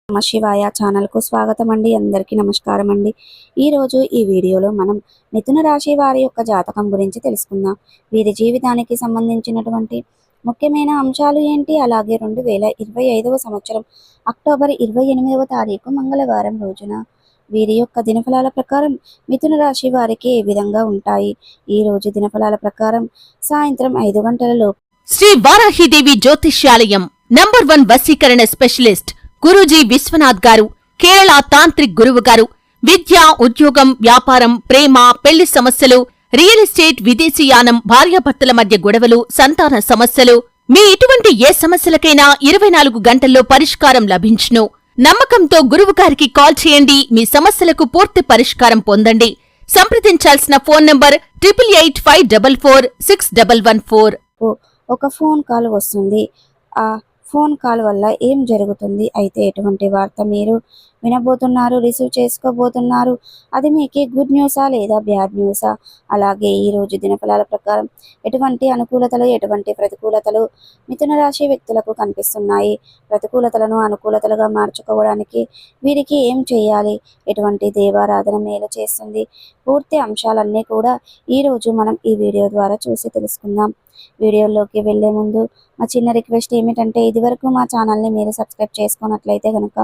నమ శివాయ ఛానల్కు స్వాగతం అండి. అందరికీ నమస్కారం అండి. ఈరోజు ఈ వీడియోలో మనం మిథున రాశి వారి యొక్క జాతకం గురించి తెలుసుకుందాం. వీరి జీవితానికి సంబంధించినటువంటి ముఖ్యమైన అంశాలు ఏంటి, అలాగే 2025వ సంవత్సరం అక్టోబర్ 28వ తారీఖు మంగళవారం రోజున వీరి యొక్క దినఫలాల ప్రకారం మిథున రాశి వారికి ఏ విధంగా ఉంటాయి. ఈ రోజు దినఫలాల ప్రకారం సాయంత్రం 5 గంటలలో శ్రీ వారాహిదేవి జ్యోతిష్యాలయం నంబర్ 1 వశీకరణ స్పెషలిస్ట్ గురూజీ విశ్వనాథ్ గారు, కేరళ తాంత్రిక్ గురువు గారు. విద్య, ఉద్యోగం, వ్యాపారం, ప్రేమ, పెళ్లి సమస్యలు, రియల్ ఎస్టేట్, విదేశీయానం, భార్యాభర్తల మధ్య గొడవలు, సంతాన సమస్యలు, మీ ఇటువంటి ఏ సమస్యలకైనా 24 గంటల్లో పరిష్కారం లభించును. నమ్మకంతో గురువుగారికి కాల్ చేయండి. మీ సమస్యలకు పూర్తి పరిష్కారం పొందండి. సంప్రదించాల్సిన ఫోన్ నంబర్ 8885446114. ఒక ఫోన్ కాల్ వస్తుంది. ఆ ఫోన్ కాల్ వల్ల ఏం జరుగుతుంది, అయితే ఎటువంటి వార్త మీరు వినబోతున్నారు, రిసీవ్ చేసుకోబోతున్నారు, అది మీకు గుడ్ న్యూసా లేదా బ్యాడ్ న్యూసా? అలాగే ఈరోజు దినఫలాల ప్రకారం ఎటువంటి అనుకూలతలు, ఎటువంటి ప్రతికూలతలు మిథున రాశి వ్యక్తులకు కనిపిస్తున్నాయి? ప్రతికూలతలను అనుకూలతలుగా మార్చుకోవడానికి వీరికి ఏం చేయాలి? ఎటువంటి దేవారాధన మేలు చేస్తుంది? పూర్తి అంశాలన్నీ కూడా ఈరోజు మనం ఈ వీడియో ద్వారా చూసి తెలుసుకుందాం. వీడియోలోకి వెళ్లే ముందు మా చిన్న రిక్వెస్ట్ ఏమిటంటే, ఇదివరకు మా ఛానల్ని మీరు సబ్స్క్రైబ్ చేసుకున్నట్లయితే కనుక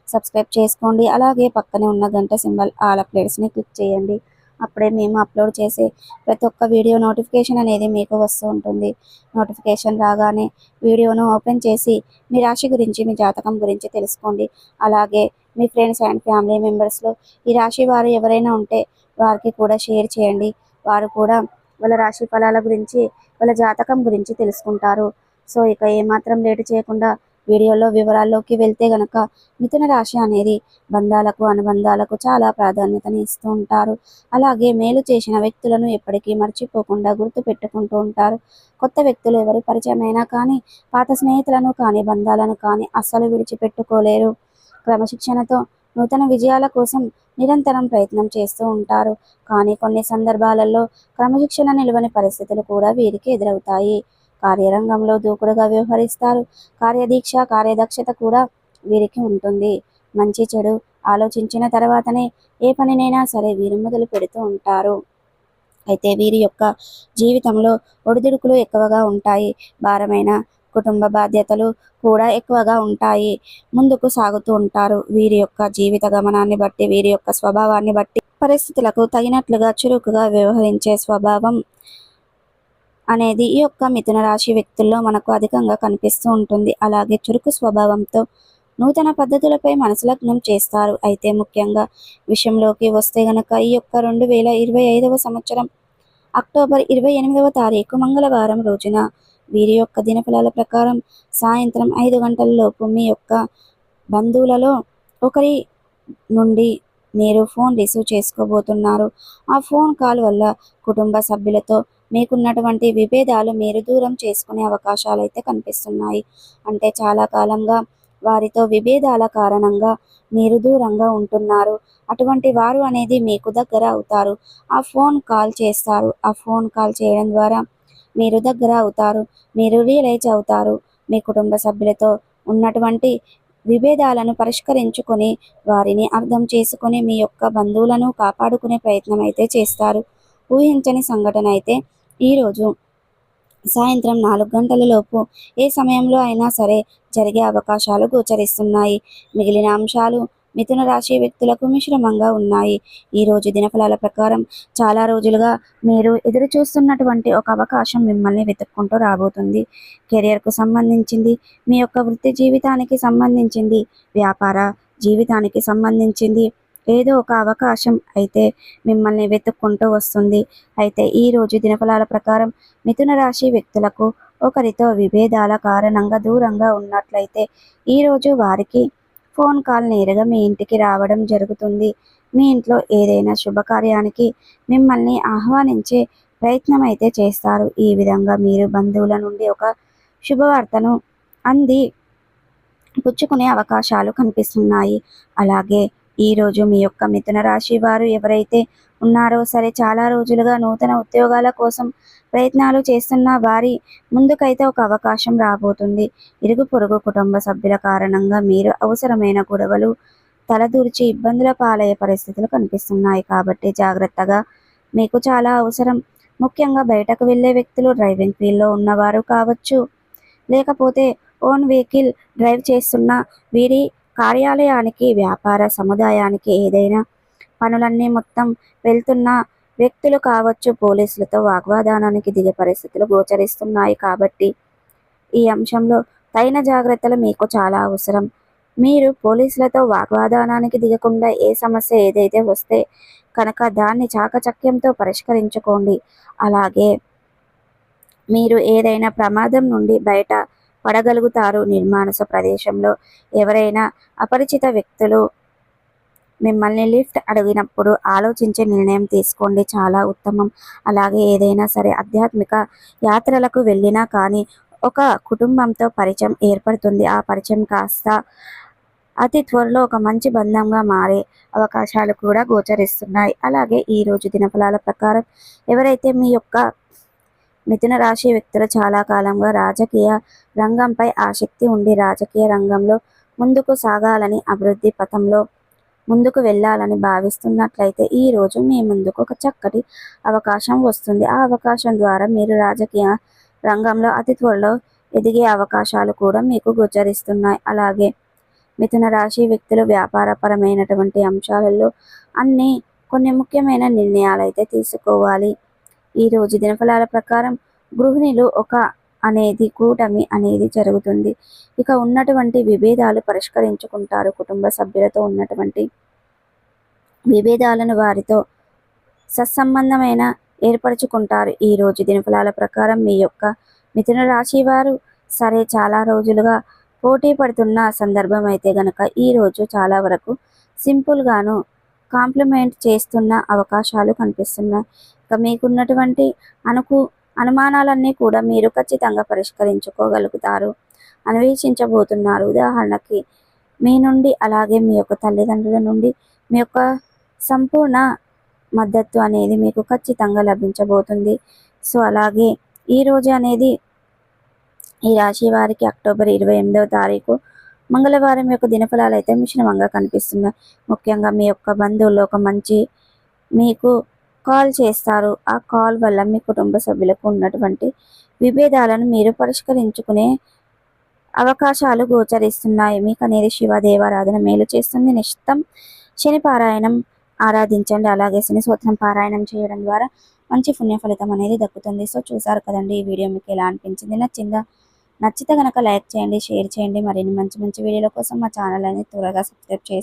సబ్స్క్రైబ్ చేసుకోండి. అలాగే పక్కనే ఉన్న గంట సింబల్ ఆల్ అప్డేట్స్ని క్లిక్ చేయండి. అప్పుడే మేము అప్లోడ్ చేసే ప్రతి ఒక్క వీడియో నోటిఫికేషన్ అనేది మీకు వస్తూ ఉంటుంది. నోటిఫికేషన్ రాగానే వీడియోను ఓపెన్ చేసి మీ రాశి గురించి, మీ జాతకం గురించి తెలుసుకోండి. అలాగే మీ ఫ్రెండ్స్ అండ్ ఫ్యామిలీ మెంబర్స్లో ఈ రాశి వారు ఎవరైనా ఉంటే వారికి కూడా షేర్ చేయండి. వారు కూడా వాళ్ళ రాశి ఫలాల గురించి, వాళ్ళ జాతకం గురించి తెలుసుకుంటారు. సో ఇక ఏమాత్రం లేటు చేయకుండా వీడియోలో వివరాల్లోకి వెళ్తే గనక, మిథున రాశి అనేది బంధాలకు, అనుబంధాలకు చాలా ప్రాధాన్యతని ఇస్తూ ఉంటారు. అలాగే మేలు చేసిన వ్యక్తులను ఎప్పటికీ మర్చిపోకుండా గుర్తు పెట్టుకుంటూ ఉంటారు. కొత్త వ్యక్తులు ఎవరు పరిచయమైనా కానీ, పాత స్నేహితులను కానీ, బంధాలను కానీ అస్సలు విడిచిపెట్టుకోలేరు. క్రమశిక్షణతో నూతన విజయాల కోసం నిరంతరం ప్రయత్నం చేస్తూ ఉంటారు. కానీ కొన్ని సందర్భాలలో క్రమశిక్షణ నిలవని పరిస్థితులు కూడా వీరికి ఎదురవుతాయి. కార్యరంగంలో దూకుడుగా వ్యవహరిస్తారు. కార్యదీక్ష, కార్యదక్షత కూడా వీరికి ఉంటుంది. మంచి చెడు ఆలోచించిన తర్వాతనే ఏ పనినైనా సరే వీరు మొదలు పెడుతూ ఉంటారు. అయితే వీరి యొక్క జీవితంలో ఒడిదుడుకులు ఎక్కువగా ఉంటాయి. భారమైన కుటుంబ బాధ్యతలు కూడా ఎక్కువగా ఉంటాయి. ముందుకు సాగుతూ ఉంటారు. వీరి యొక్క జీవిత గమనాన్ని బట్టి, వీరి యొక్క స్వభావాన్ని బట్టి పరిస్థితులకు తగినట్లుగా చురుకుగా వ్యవహరించే స్వభావం అనేది ఈ యొక్క మిథున రాశి వ్యక్తుల్లో మనకు అధికంగా కనిపిస్తూ ఉంటుంది. అలాగే చురుకు స్వభావంతో నూతన పద్ధతులపై మనసులగ్నం చేస్తారు. అయితే ముఖ్యంగా విషయంలోకి వస్తే గనక, ఈ యొక్క 2025వ సంవత్సరం అక్టోబర్ 28వ తారీఖు మంగళవారం రోజున వీరి యొక్క దినఫలాల ప్రకారం సాయంత్రం 5 గంటలలోపు మీ యొక్క బంధువులలో ఒకరి నుండి మీరు ఫోన్ రిసీవ్ చేసుకోబోతున్నారు. ఆ ఫోన్ కాల్ వల్ల కుటుంబ సభ్యులతో మీకున్నటువంటి విభేదాలు మీరు దూరం చేసుకునే అవకాశాలు అయితే కనిపిస్తున్నాయి. అంటే చాలా కాలంగా వారితో విభేదాల కారణంగా మీరు దూరంగా ఉంటున్నారు. అటువంటి వారు అనేది మీకు దగ్గర అవుతారు. ఆ ఫోన్ కాల్ చేస్తారు. ఆ ఫోన్ కాల్ చేయడం ద్వారా మీరు దగ్గర అవుతారు. మీరు రియలైజ్ అవుతారు. మీ కుటుంబ సభ్యులతో ఉన్నటువంటి విభేదాలను పరిష్కరించుకొని, వారిని అర్థం చేసుకొని మీ యొక్క బంధువులను కాపాడుకునే ప్రయత్నం అయితే చేస్తారు. ఊహించని సంఘటన అయితే ఈరోజు సాయంత్రం 4 గంటలలోపు ఏ సమయంలో అయినా సరే జరిగే అవకాశాలు గోచరిస్తున్నాయి. మిగిలిన అంశాలు మిథున రాశి వ్యక్తులకు మిశ్రమంగా ఉన్నాయి. ఈరోజు దినఫలాల ప్రకారం చాలా రోజులుగా మీరు ఎదురు చూస్తున్నటువంటి ఒక అవకాశం మిమ్మల్ని వెతుక్కుంటూ రాబోతుంది. కెరియర్కు సంబంధించింది, మీ యొక్క వృత్తి జీవితానికి సంబంధించింది, వ్యాపార జీవితానికి సంబంధించింది ఏదో ఒక అవకాశం అయితే మిమ్మల్ని వెతుక్కుంటూ వస్తుంది. అయితే ఈరోజు దినఫలాల ప్రకారం మిథున రాశి వ్యక్తులకు ఒకరితో విభేదాల కారణంగా దూరంగా ఉన్నట్లయితే ఈరోజు వారికి ఫోన్ కాల్ నేరుగా మీ ఇంటికి రావడం జరుగుతుంది. మీ ఇంట్లో ఏదైనా శుభకార్యానికి మిమ్మల్ని ఆహ్వానించే ప్రయత్నం అయితే చేస్తారు. ఈ విధంగా మీరు బంధువుల నుండి ఒక శుభవార్తను అంది పుచ్చుకునే అవకాశాలు కనిపిస్తున్నాయి. అలాగే ఈరోజు మీ యొక్క మిథున రాశి వారు ఎవరైతే ఉన్నారో సరే, చాలా రోజులుగా నూతన ఉద్యోగాల కోసం ప్రయత్నాలు చేస్తున్న వారి ముందుకైతే ఒక అవకాశం రాబోతుంది. ఇరుగు పొరుగు కుటుంబ సభ్యుల కారణంగా మీరు అవసరమైన గొడవలు తలదూర్చి ఇబ్బందుల పాలయ్యే పరిస్థితులు కనిపిస్తున్నాయి. కాబట్టి జాగ్రత్తగా మీకు చాలా అవసరం. ముఖ్యంగా బయటకు వెళ్ళే వ్యక్తులు, డ్రైవింగ్ ఫీల్డ్లో ఉన్నవారు కావచ్చు, లేకపోతే ఓన్ వెహికల్ డ్రైవ్ చేస్తున్న వీరి కార్యాలయానికి, వ్యాపార సముదాయానికి ఏదైనా పనులన్నీ మొత్తం వెళ్తున్న వ్యక్తులు కావచ్చు, పోలీసులతో వాగ్వాదానానికి దిగే పరిస్థితులు గోచరిస్తున్నాయి. కాబట్టి ఈ అంశంలో తగిన జాగ్రత్తలు మీకు చాలా అవసరం. మీరు పోలీసులతో వాగ్వాదానానికి దిగకుండా ఏ సమస్య ఏదైతే వస్తే కనుక దాన్ని చాకచక్యంతో పరిష్కరించుకోండి. అలాగే మీరు ఏదైనా ప్రమాదం నుండి బయట పడగలుగుతారు. నిర్మానుష ప్రదేశంలో ఎవరైనా అపరిచిత వ్యక్తులు మిమ్మల్ని లిఫ్ట్ అడిగినప్పుడు ఆలోచించే నిర్ణయం తీసుకోండి, చాలా ఉత్తమం. అలాగే ఏదైనా సరే ఆధ్యాత్మిక యాత్రలకు వెళ్ళినా కానీ ఒక కుటుంబంతో పరిచయం ఏర్పడుతుంది. ఆ పరిచయం కాస్త అతి త్వరలో ఒక మంచి బంధంగా మారే అవకాశాలు కూడా గోచరిస్తున్నాయి. అలాగే ఈరోజు దినఫలాల ప్రకారం ఎవరైతే మీ యొక్క మిథున రాశి వ్యక్తులు చాలా కాలంగా రాజకీయ రంగంపై ఆసక్తి ఉండి రాజకీయ రంగంలో ముందుకు సాగాలని, అభివృద్ధి పథంలో ముందుకు వెళ్ళాలని భావిస్తున్నట్లయితే ఈ రోజు మీ ముందుకు ఒక చక్కటి అవకాశం వస్తుంది. ఆ అవకాశం ద్వారా మీరు రాజకీయ రంగంలో అతి త్వరలో ఎదిగే అవకాశాలు కూడా మీకు గోచరిస్తున్నాయి. అలాగే మిథున రాశి వ్యక్తులు వ్యాపారపరమైనటువంటి అంశాలలో కొన్ని ముఖ్యమైన నిర్ణయాలు అయితే తీసుకోవాలి. ఈ రోజు దినఫలాల ప్రకారం గృహిణులు కూటమి అనేది జరుగుతుంది. ఇక ఉన్నటువంటి విభేదాలు పరిష్కరించుకుంటారు. కుటుంబ సభ్యులతో ఉన్నటువంటి విభేదాలను వారితో సత్సంబంధమైన ఏర్పరచుకుంటారు. ఈ రోజు దినఫలాల ప్రకారం మీ యొక్క మిథున రాశి వారు సరే చాలా రోజులుగా పోటీ పడుతున్న సందర్భం అయితే గనక ఈ రోజు చాలా వరకు సింపుల్గాను కాంప్లిమెంట్ చేస్తున్న అవకాశాలు కనిపిస్తున్నాయి. ఇక మీకున్నటువంటి అనుమానాలన్నీ కూడా మీరు ఖచ్చితంగా పరిష్కరించుకోగలుగుతారు, అన్వేషించబోతున్నారు. ఉదాహరణకి మీ నుండి, అలాగే మీ యొక్క తల్లిదండ్రుల నుండి మీ యొక్క సంపూర్ణ మద్దతు అనేది మీకు ఖచ్చితంగా లభించబోతుంది. సో అలాగే ఈరోజు అనేది ఈ రాశి వారికి అక్టోబర్ 28వ తారీఖు మంగళవారం యొక్క దినఫలాలు అయితే మిశ్రమంగా కనిపిస్తున్నాయి. ముఖ్యంగా మీ యొక్క బంధువులు ఒక మంచి మీకు కాల్ చేస్తారు. ఆ కాల్ వల్ల మీ కుటుంబ సభ్యులకు ఉన్నటువంటి విభేదాలను మీరు పరిష్కరించుకునే అవకాశాలు గోచరిస్తున్నాయి. మీకు అనేది శివదేవారాధన మేలు చేస్తుంది. నిశ్చితం శని పారాయణం ఆరాధించండి. అలాగే శని స్తోత్రం పారాయణం చేయడం ద్వారా మంచి పుణ్య ఫలితం అనేది దక్కుతుంది. సో చూసారు కదండి, ఈ వీడియో మీకు ఎలా అనిపించింది? నచ్చితే కనుక లైక్ చేయండి, షేర్ చేయండి. మరిన్ని మంచి మంచి వీడియోల కోసం మా ఛానల్ అనేది త్వరగా సబ్స్క్రైబ్ చేసుకోండి.